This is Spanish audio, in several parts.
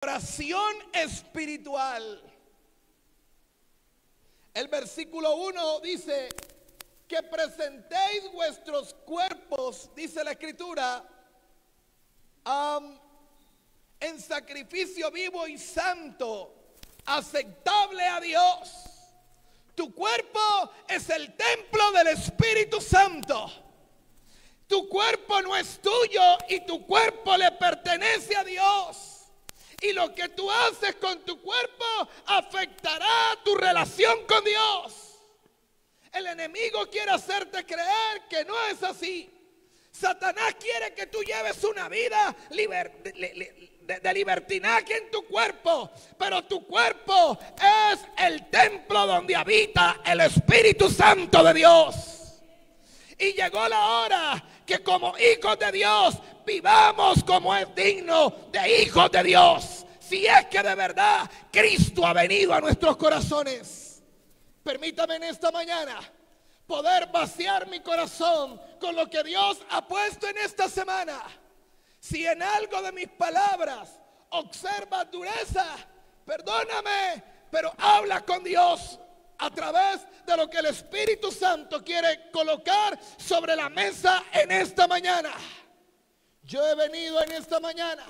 Oración espiritual. El versículo 1 dice que presentéis vuestros cuerpos, dice la Escritura, en sacrificio vivo y santo, aceptable a Dios. Tu cuerpo es el templo del Espíritu Santo. Tu cuerpo no es tuyo y tu cuerpo le pertenece a Dios. Y lo que tú haces con tu cuerpo afectará tu relación con Dios. El enemigo quiere hacerte creer que no es así. Satanás quiere que tú lleves una vida de libertinaje en tu cuerpo. Pero tu cuerpo es el templo donde habita el Espíritu Santo de Dios. Y llegó la hora que como hijos de Dios vivamos como es digno de hijos de Dios. Si es que de verdad Cristo ha venido a nuestros corazones. Permítame en esta mañana poder vaciar mi corazón con lo que Dios ha puesto en esta semana. Si en algo de mis palabras observas dureza, perdóname, pero habla con Dios a través de lo que el Espíritu Santo quiere colocar sobre la mesa en esta mañana. Yo he venido en esta mañana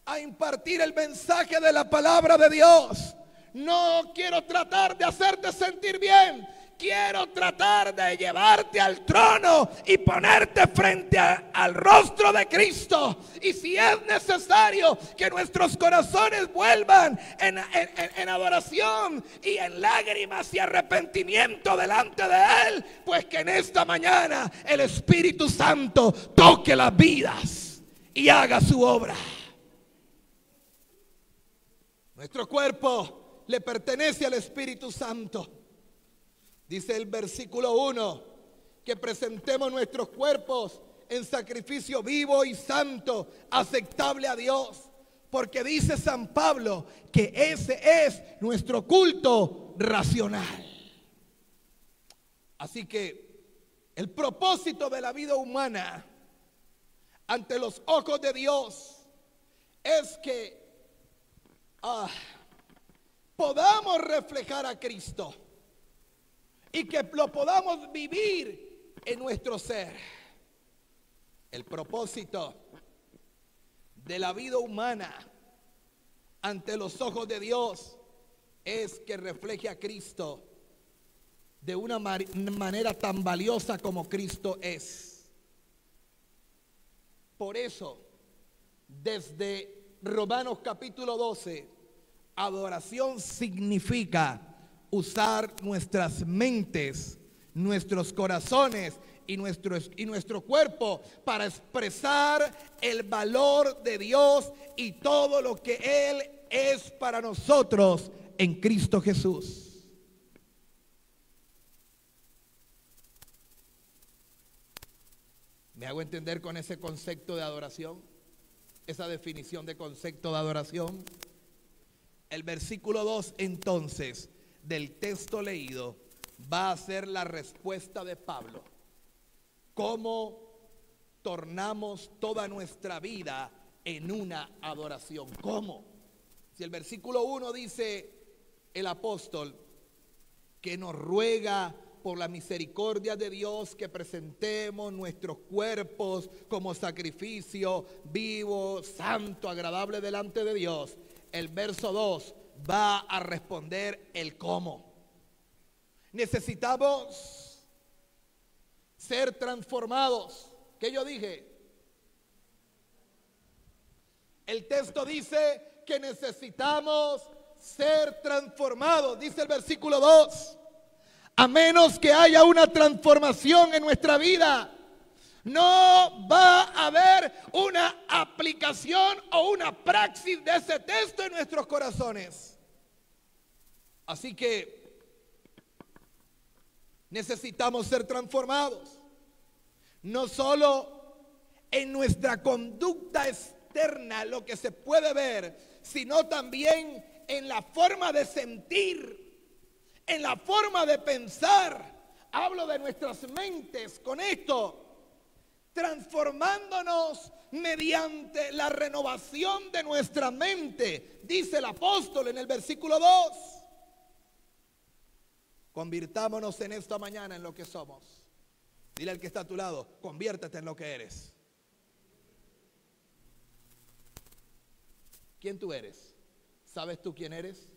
a impartir el mensaje de la palabra de Dios. No quiero tratar de hacerte sentir bien. Quiero tratar de llevarte al trono y ponerte frente al rostro de Cristo. Y si es necesario que nuestros corazones vuelvan en adoración y en lágrimas y arrepentimiento delante de Él, pues que en esta mañana el Espíritu Santo toque las vidas y haga su obra. Nuestro cuerpo le pertenece al Espíritu Santo. Dice el versículo 1 que presentemos nuestros cuerpos en sacrificio vivo y santo, aceptable a Dios. Porque dice San Pablo que ese es nuestro culto racional. Así que el propósito de la vida humana ante los ojos de Dios es que podamos reflejar a Cristo. Y que lo podamos vivir en nuestro ser. El propósito de la vida humana ante los ojos de Dios es que refleje a Cristo de una manera tan valiosa como Cristo es. Por eso, desde Romanos capítulo 12, adoración significa usar nuestras mentes, nuestros corazones y nuestro cuerpo para expresar el valor de Dios y todo lo que Él es para nosotros en Cristo Jesús. ¿Me hago entender con ese concepto de adoración? Esa definición de concepto de adoración. El versículo 2 entonces del texto leído va a ser la respuesta de Pablo. ¿Cómo tornamos toda nuestra vida en una adoración? ¿Cómo? Si el versículo 1 dice el apóstol que nos ruega por la misericordia de Dios que presentemos nuestros cuerpos como sacrificio vivo, santo, agradable delante de Dios, el verso 2 va a responder el cómo. Necesitamos ser transformados. ¿Qué yo dije? El texto dice que necesitamos ser transformados. Dice el versículo 2. A menos que haya una transformación en nuestra vida, no va a haber una aplicación o una praxis de ese texto en nuestros corazones. Así que necesitamos ser transformados. No solo en nuestra conducta externa, lo que se puede ver, sino también en la forma de sentir, en la forma de pensar. Hablo de nuestras mentes con esto. transformándonos mediante la renovación de nuestra mente, dice el apóstol en el versículo 2. Convirtámonos en esta mañana en lo que somos. Dile al que está a tu lado, conviértete en lo que eres. ¿Quién tú eres? ¿Sabes tú quién eres?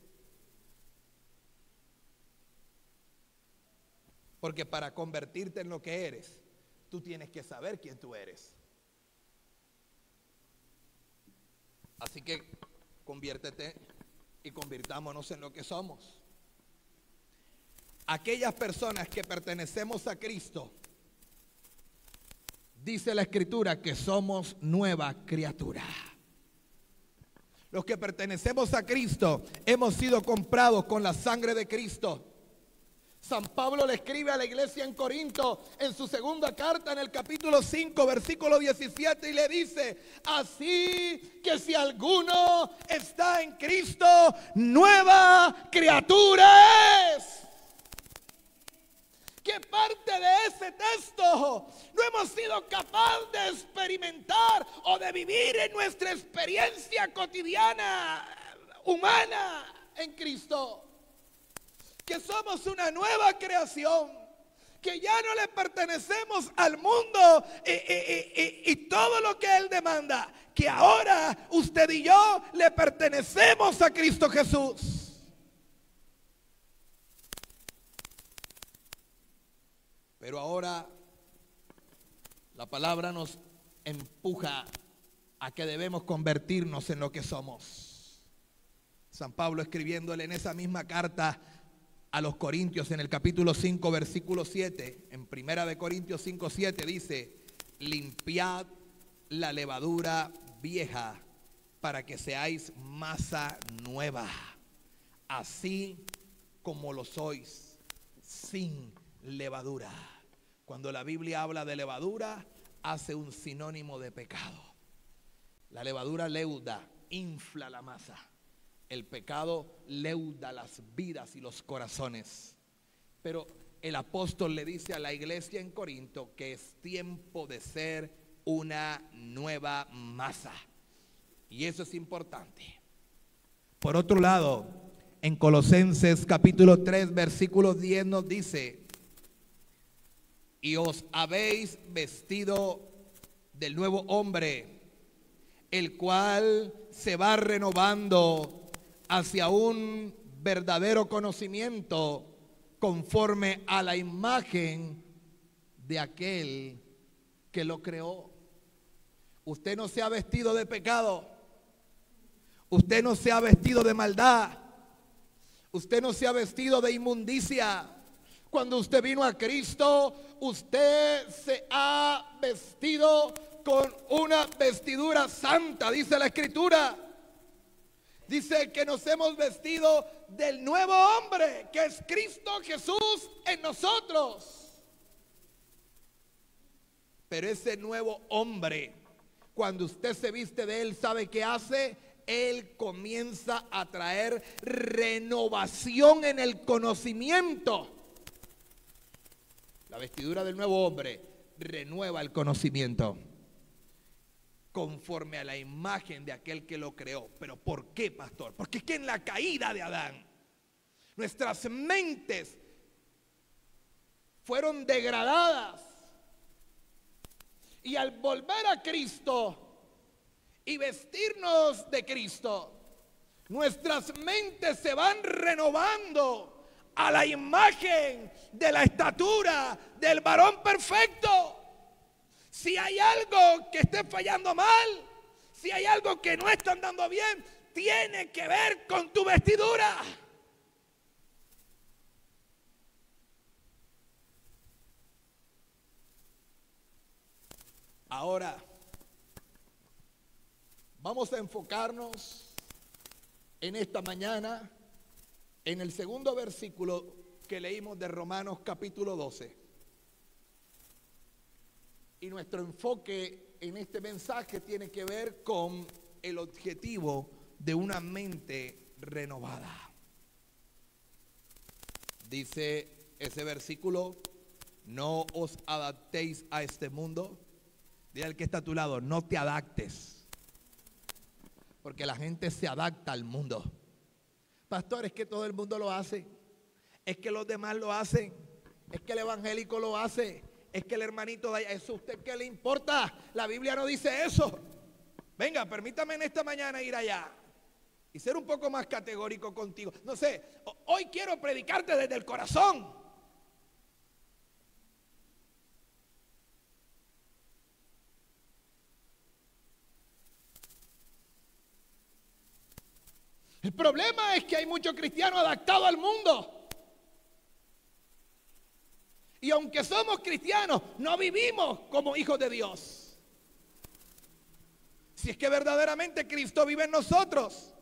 Porque para convertirte en lo que eres, tú tienes que saber quién tú eres. Así que conviértete y convirtámonos en lo que somos. Aquellas personas que pertenecemos a Cristo, dice la Escritura que somos nueva criatura. Los que pertenecemos a Cristo hemos sido comprados con la sangre de Cristo. San Pablo le escribe a la iglesia en Corinto en su segunda carta en el capítulo 5 versículo 17 y le dice: así que si alguno está en Cristo, nueva criatura es. ¿Qué parte de ese texto no hemos sido capaces de experimentar o de vivir en nuestra experiencia cotidiana, humana en Cristo? Que somos una nueva creación, que ya no le pertenecemos al mundo y todo lo que Él demanda, que ahora usted y yo le pertenecemos a Cristo Jesús. Pero ahora la palabra nos empuja a que debemos convertirnos en lo que somos. San Pablo, escribiéndole en esa misma carta a los Corintios en el capítulo 5 versículo 7, en primera de Corintios 5, 7 dice: limpiad la levadura vieja para que seáis masa nueva, así como lo sois, sin levadura. Cuando la Biblia habla de levadura, hace un sinónimo de pecado. La levadura leuda, infla la masa. El pecado leuda las vidas y los corazones. Pero el apóstol le dice a la iglesia en Corinto que es tiempo de ser una nueva masa. Y eso es importante. Por otro lado, en Colosenses capítulo 3 versículo 10 nos dice: y os habéis vestido del nuevo hombre, el cual se va renovando hacia un verdadero conocimiento conforme a la imagen de aquel que lo creó. Usted no se ha vestido de pecado, usted no se ha vestido de maldad, usted no se ha vestido de inmundicia. Cuando usted vino a Cristo, usted se ha vestido con una vestidura santa, dice la Escritura. Dice que nos hemos vestido del nuevo hombre, que es Cristo Jesús en nosotros. Pero ese nuevo hombre, cuando usted se viste de él, ¿sabe qué hace? Él comienza a traer renovación en el conocimiento. La vestidura del nuevo hombre renueva el conocimiento conforme a la imagen de aquel que lo creó. ¿Pero por qué, pastor? Porque es que en la caída de Adán, nuestras mentes fueron degradadas. Y al volver a Cristo y vestirnos de Cristo, nuestras mentes se van renovando a la imagen de la estatura del varón perfecto. Si hay algo que esté fallando mal, si hay algo que no está andando bien, tiene que ver con tu vestidura. Ahora, vamos a enfocarnos en esta mañana en el segundo versículo que leímos de Romanos capítulo 12. Y nuestro enfoque en este mensaje tiene que ver con el objetivo de una mente renovada. Dice ese versículo: no os adaptéis a este mundo, Dile al que está a tu lado, no te adaptes. Porque la gente se adapta al mundo. Pastor, es que todo el mundo lo hace. Es que los demás lo hacen. Es que el evangélico lo hace. Es que el hermanito de allá. ¿Eso a usted qué le importa? La Biblia no dice eso. Venga, permítame en esta mañana ir allá y ser un poco más categórico contigo. No sé, hoy quiero predicarte desde el corazón. El problema es que hay muchos cristianos adaptados al mundo. Y aunque somos cristianos, no vivimos como hijos de Dios. Si es que verdaderamente Cristo vive en nosotros.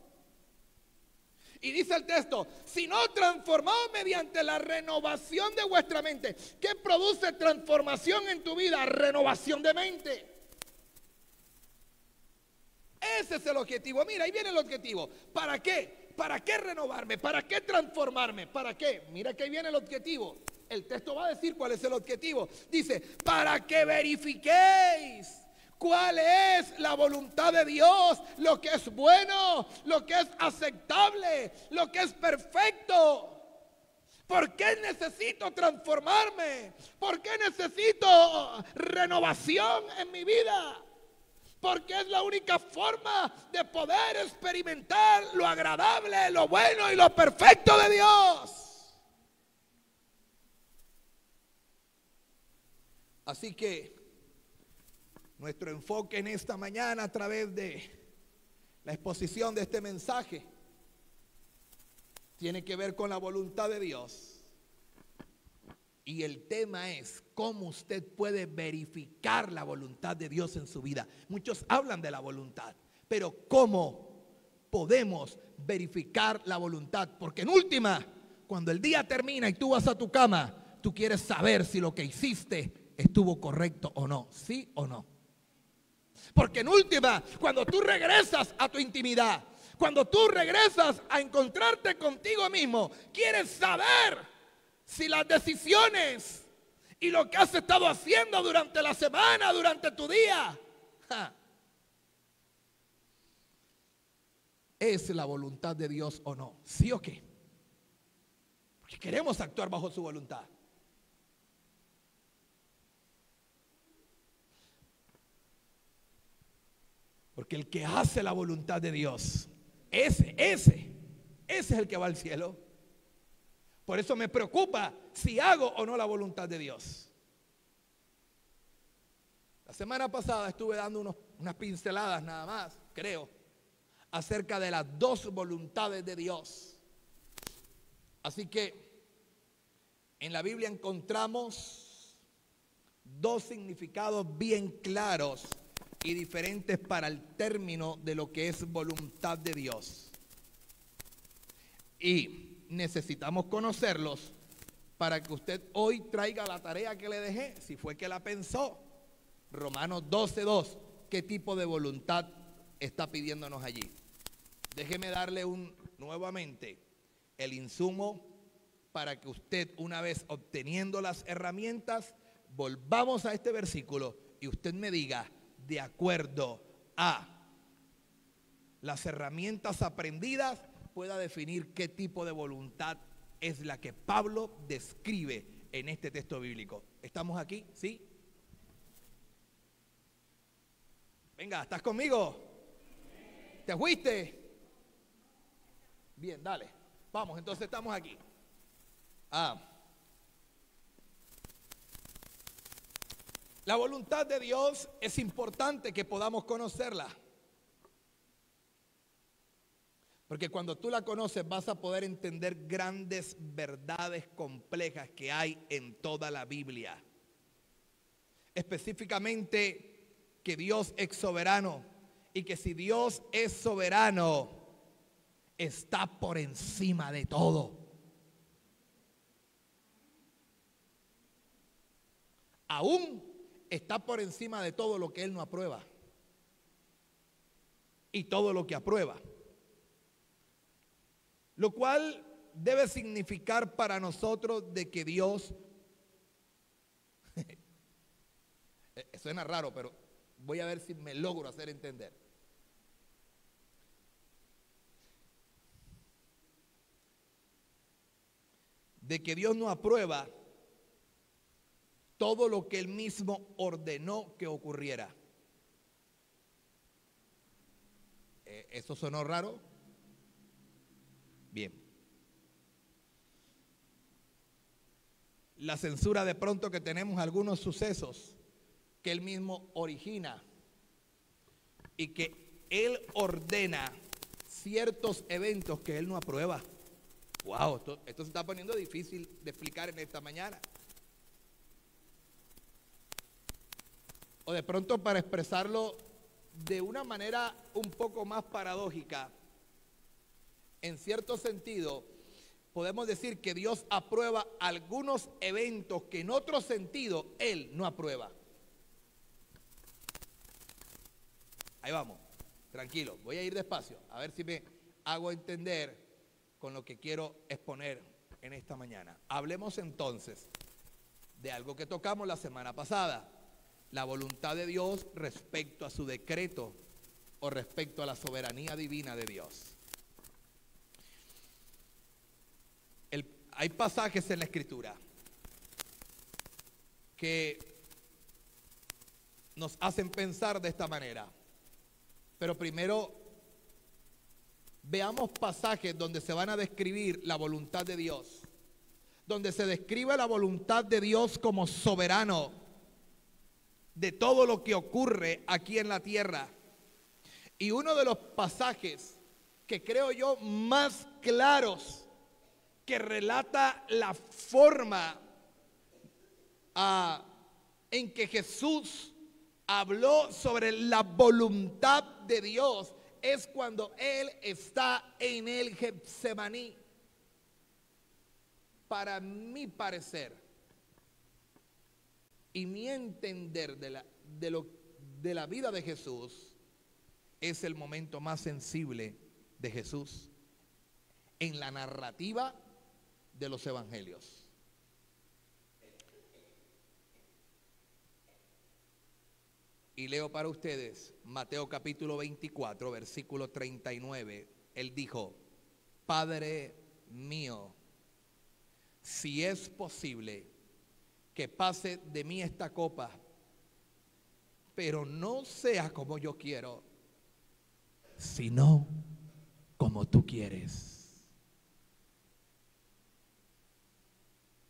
Y dice el texto, si no transformados mediante la renovación de vuestra mente. ¿Qué produce transformación en tu vida? Renovación de mente. Ese es el objetivo. Mira, ahí viene el objetivo. ¿Para qué? ¿Para qué renovarme? ¿Para qué transformarme? ¿Para qué? Mira que ahí viene el objetivo. El texto va a decir cuál es el objetivo. Dice, para que verifiquéis cuál es la voluntad de Dios, lo que es bueno, lo que es aceptable, lo que es perfecto. ¿Por qué necesito transformarme? ¿Por qué necesito renovación en mi vida? Porque es la única forma de poder experimentar lo agradable, lo bueno y lo perfecto de Dios. Así que nuestro enfoque en esta mañana a través de la exposición de este mensaje tiene que ver con la voluntad de Dios. Y el tema es cómo usted puede verificar la voluntad de Dios en su vida. Muchos hablan de la voluntad, pero ¿cómo podemos verificar la voluntad? Porque en última, cuando el día termina y tú vas a tu cama, tú quieres saber si lo que hiciste estuvo correcto o no, sí o no. Porque en última, cuando tú regresas a tu intimidad, cuando tú regresas a encontrarte contigo mismo, quieres saber si las decisiones y lo que has estado haciendo durante la semana, durante tu día, es la voluntad de Dios o no, ¿sí o qué? Porque queremos actuar bajo su voluntad. Porque el que hace la voluntad de Dios, ese es el que va al cielo. Por eso me preocupa si hago o no la voluntad de Dios. La semana pasada estuve dando unas pinceladas nada más, creo, acerca de las dos voluntades de Dios. Así que en la Biblia encontramos dos significados bien claros y diferentes para el término de lo que es voluntad de Dios. Y necesitamos conocerlos para que usted hoy traiga la tarea que le dejé, si fue que la pensó. Romanos 12:2, ¿qué tipo de voluntad está pidiéndonos allí? Déjeme darle nuevamente el insumo para que usted, una vez obteniendo las herramientas, volvamos a este versículo y usted me diga, de acuerdo a las herramientas aprendidas, pueda definir qué tipo de voluntad es la que Pablo describe en este texto bíblico. ¿Estamos aquí? ¿Sí? Venga, ¿estás conmigo? ¿Te fuiste? Bien, dale. Vamos, entonces estamos aquí. La voluntad de Dios es importante que podamos conocerla. Porque cuando tú la conoces vas a poder entender grandes verdades complejas que hay en toda la Biblia. Específicamente que Dios es soberano y que si Dios es soberano, está por encima de todo. Aún está por encima de todo lo que Él no aprueba y todo lo que aprueba. Lo cual debe significar para nosotros de que Dios, suena raro, pero Voy a ver si me logro hacer entender. De que Dios no aprueba todo lo que Él mismo ordenó que ocurriera. ¿Eso sonó raro? Bien. La censura de pronto que tenemos algunos sucesos que Él mismo origina y que Él ordena ciertos eventos que Él no aprueba. Wow, esto se está poniendo difícil de explicar en esta mañana. O de pronto, para expresarlo de una manera un poco más paradójica, en cierto sentido, podemos decir que Dios aprueba algunos eventos que en otro sentido Él no aprueba. Ahí vamos, tranquilo, voy a ir despacio, a ver si me hago entender con lo que quiero exponer en esta mañana. Hablemos entonces de algo que tocamos la semana pasada, la voluntad de Dios respecto a su decreto o respecto a la soberanía divina de Dios. Hay pasajes en la Escritura que nos hacen pensar de esta manera, pero primero veamos pasajes donde se van a describir la voluntad de Dios, donde se describe la voluntad de Dios como soberano de todo lo que ocurre aquí en la tierra. Y uno de los pasajes que creo yo más claros, que relata la forma en que Jesús habló sobre la voluntad de Dios, es cuando Él está en el Getsemaní. Para mi parecer y mi entender de la vida de Jesús, es el momento más sensible de Jesús en la narrativa de los evangelios. Y leo para ustedes Mateo capítulo 24, versículo 39. Él dijo: Padre mío, si es posible que pase de mí esta copa, pero no sea como yo quiero, sino como tú quieres.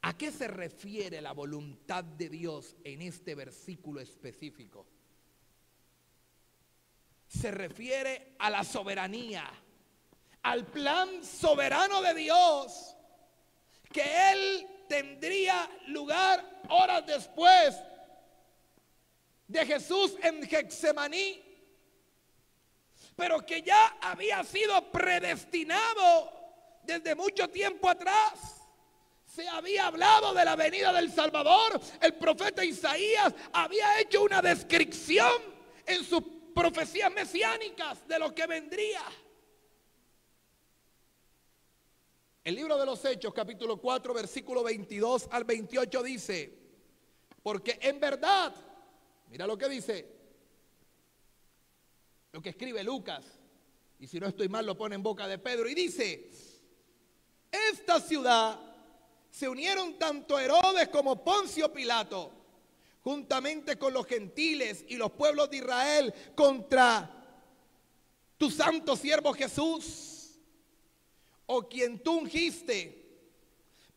¿A qué se refiere la voluntad de Dios en este versículo específico? Se refiere a la soberanía, al plan soberano de Dios, que Él tendría lugar horas después de Jesús en Getsemaní, pero que ya había sido predestinado desde mucho tiempo atrás. Se había hablado de la venida del Salvador. El profeta Isaías había hecho una descripción en sus profecías mesiánicas de lo que vendría. El libro de los Hechos, capítulo 4, versículo 22 al 28 dice: porque en verdad, mira lo que dice, lo que escribe Lucas, y si no estoy mal lo pone en boca de Pedro, y dice: esta ciudad se unieron tanto Herodes como Poncio Pilato, juntamente con los gentiles y los pueblos de Israel, contra tu santo siervo Jesús, o quien tú ungiste,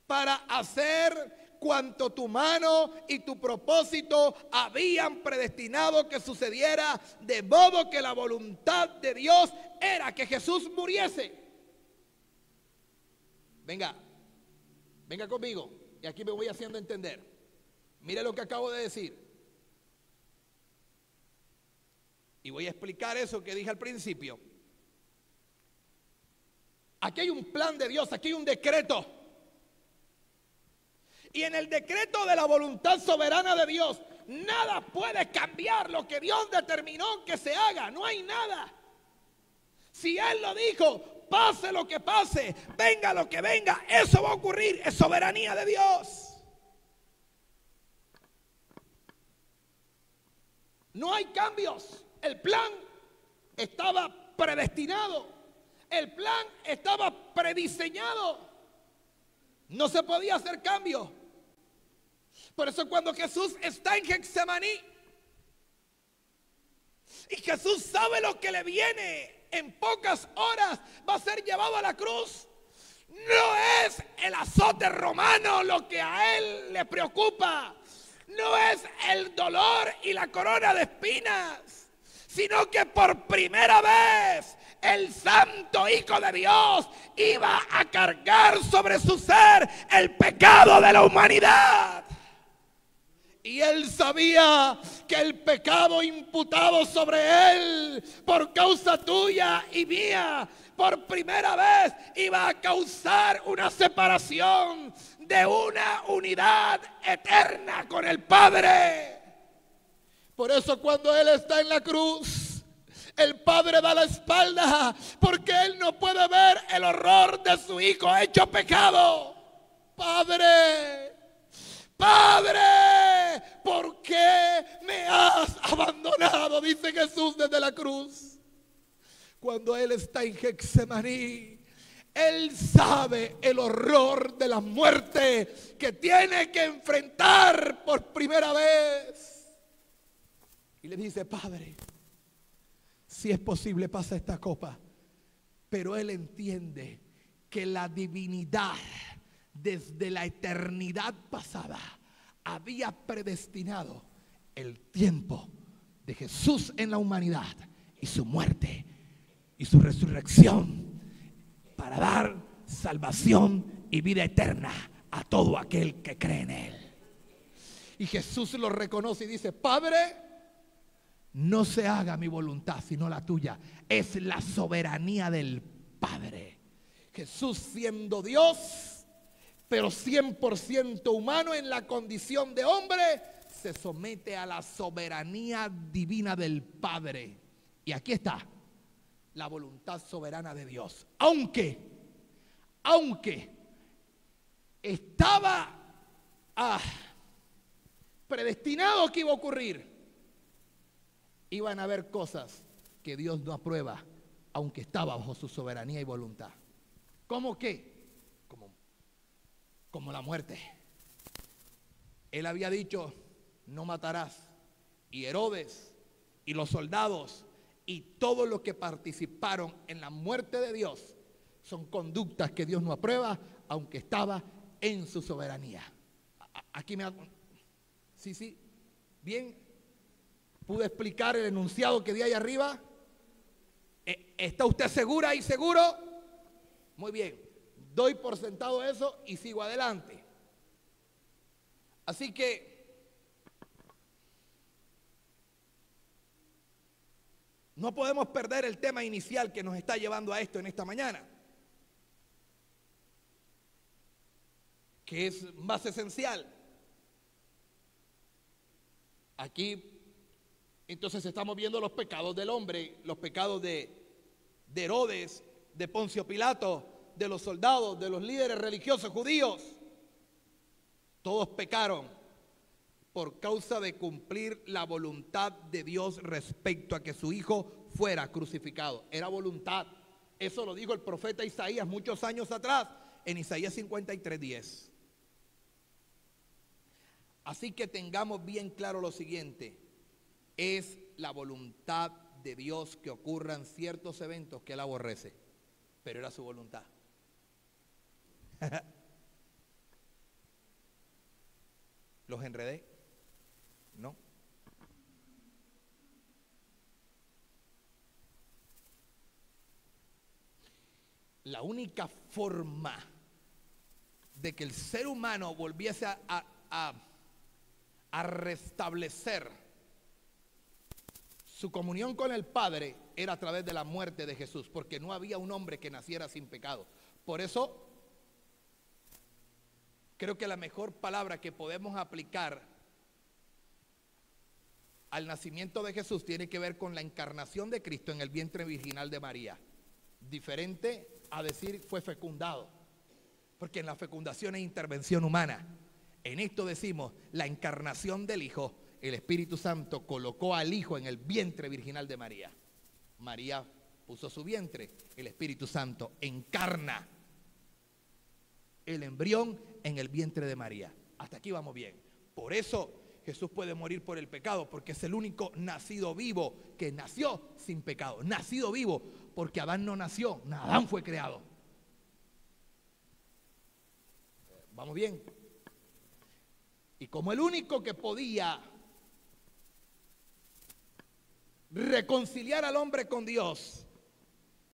para hacer cuanto tu mano y tu propósito habían predestinado que sucediera, de modo que la voluntad de Dios era que Jesús muriese. Venga conmigo, y aquí me voy haciendo entender. Mire lo que acabo de decir. Y voy a explicar eso que dije al principio. Aquí hay un plan de Dios, aquí hay un decreto. Y en el decreto de la voluntad soberana de Dios, nada puede cambiar lo que Dios determinó que se haga. No hay nada. Si Él lo dijo, pase lo que pase, venga lo que venga, eso va a ocurrir. Es soberanía de Dios. No hay cambios. El plan estaba predestinado. El plan estaba prediseñado. No se podía hacer cambio. Por eso cuando Jesús está en Getsemaní y Jesús sabe lo que le viene, en pocas horas va a ser llevado a la cruz. No es el azote romano lo que a él le preocupa. No es el dolor y la corona de espinas, sino que por primera vez el Santo Hijo de Dios iba a cargar sobre su ser el pecado de la humanidad. Y él sabía que el pecado imputado sobre él por causa tuya y mía, por primera vez iba a causar una separación de una unidad eterna con el Padre. Por eso cuando él está en la cruz, el Padre da la espalda, porque él no puede ver el horror de su Hijo hecho pecado. Padre, Padre, ¿por qué me has abandonado? Dice Jesús desde la cruz. Cuando él está en Getsemaní, él sabe el horror de la muerte que tiene que enfrentar por primera vez. Y le dice: Padre, si es posible, pasa esta copa. Pero él entiende que la divinidad desde la eternidad pasada había predestinado el tiempo de Jesús en la humanidad y su muerte y su resurrección para dar salvación y vida eterna a todo aquel que cree en él. Y Jesús lo reconoce y dice: Padre, no se haga mi voluntad sino la tuya. Es la soberanía del Padre. Jesús, siendo Dios, pero 100% humano en la condición de hombre, se somete a la soberanía divina del Padre. Y aquí está la voluntad soberana de Dios. Aunque estaba predestinado que iba a ocurrir, iban a haber cosas que Dios no aprueba, aunque estaba bajo su soberanía y voluntad. ¿Cómo qué? Como la muerte. Él había dicho: no matarás. Y Herodes y los soldados y todos los que participaron en la muerte de Dios son conductas que Dios no aprueba, aunque estaba en su soberanía. Aquí me hago. Sí, bien. ¿Pude explicar el enunciado que di ahí arriba? ¿Está usted segura y seguro? Muy bien. Doy por sentado eso y sigo adelante. Así que no podemos perder el tema inicial que nos está llevando a esto en esta mañana, que es más esencial. Aquí entonces estamos viendo los pecados del hombre, los pecados de Herodes, de Poncio Pilato, de los soldados, de los líderes religiosos judíos. Todos pecaron por causa de cumplir la voluntad de Dios respecto a que su Hijo fuera crucificado. Era voluntad. Eso lo dijo el profeta Isaías muchos años atrás, en Isaías 53:10. Así que tengamos bien claro lo siguiente: es la voluntad de Dios que ocurran ciertos eventos que Él aborrece, pero era su voluntad. ¿Los enredé? No. La única forma de que el ser humano volviese a restablecer su comunión con el Padre era a través de la muerte de Jesús, porque no había un hombre que naciera sin pecado. Por eso creo que la mejor palabra que podemos aplicar al nacimiento de Jesús tiene que ver con la encarnación de Cristo en el vientre virginal de María. Diferente a decir fue fecundado, porque en la fecundación es intervención humana. En esto decimos la encarnación del Hijo el Espíritu Santo colocó al Hijo en el vientre virginal de María. María puso su vientre, el Espíritu Santo encarna el embrión en el vientre de María. Hasta aquí vamos bien. Por eso Jesús puede morir por el pecado, porque es el único nacido vivo que nació sin pecado. Nacido vivo, porque Adán no nació, Adán fue creado. ¿Vamos bien? Y como el único que podía reconciliar al hombre con Dios